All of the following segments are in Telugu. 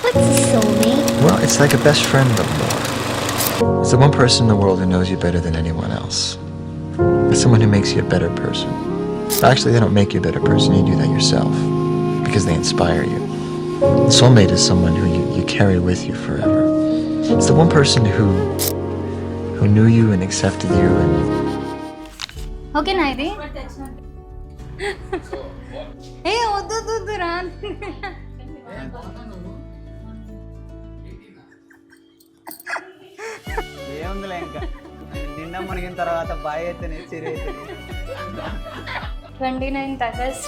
What's a soulmate? Well, it's like a best friend, but more. It's the one person in the world who knows you better than anyone else. It's someone who makes you a better person. Actually, they don't make you a better person, you do that yourself. Because they inspire you. The soulmate is someone who you carry with you forever. It's the one person who knew you and accepted you and... Okay, Naidi. Hey, వద్దు రా. ఏముందిలే ఇంకా నిన్న మునిగిన తర్వాత బాయ్ అయితేనే చిరి అయితేనే 29th August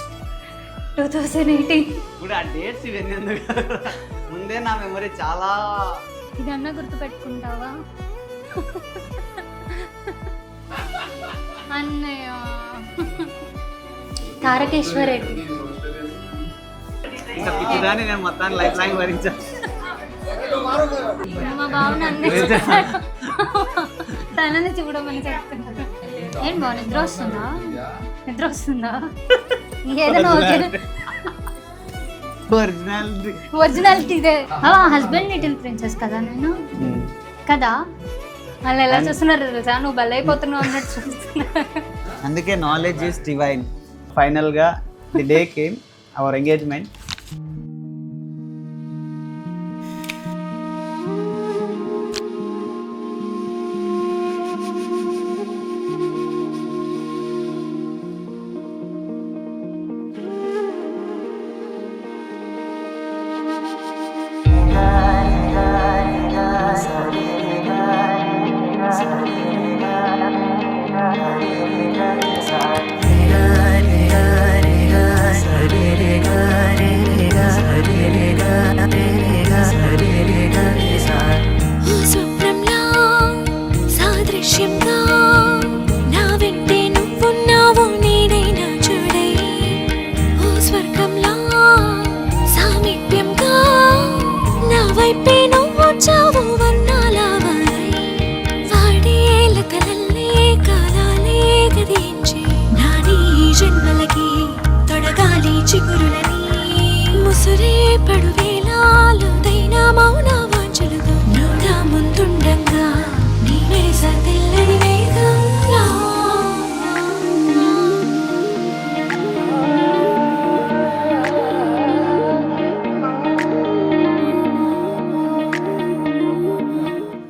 2018. ఇప్పుడు ఆ డేట్స్ ఇవన్నీ ఎందుకు ముందే నా మెమరీ చాలా ఇదన్నా గుర్తుపెట్టుకుంటావా అన్నయ్య తారకేశ్వర్ రెడ్డి ఇంకా పిచ్చిదాన్ని నేను మొత్తాన్ని లైఫ్ లాంగ్ భరించాను మా బావని అన్నీ తనని చూడమని చెప్తున్నారు ఏం బావ నిద్ర వస్తుందా ఏదైనా ఓకే ఒరిజినాలిటీ ఇదే హస్బెండ్ లిటిల్ ప్రిన్సెస్ కదా నేను కదా వాళ్ళు ఎలా చూస్తున్నారు తెలుసా నువ్వు బలైపోతున్నావు అన్నట్టు చూస్తున్నా అందుకే నాలెడ్జ్ ఈస్ డివైన్ ఫైనల్గా the day came our engagement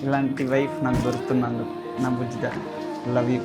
ఇలాంటి వైఫ్ నాకు దొరుకుతున్నందుకు నా బుజ్జిత లవ్ యూ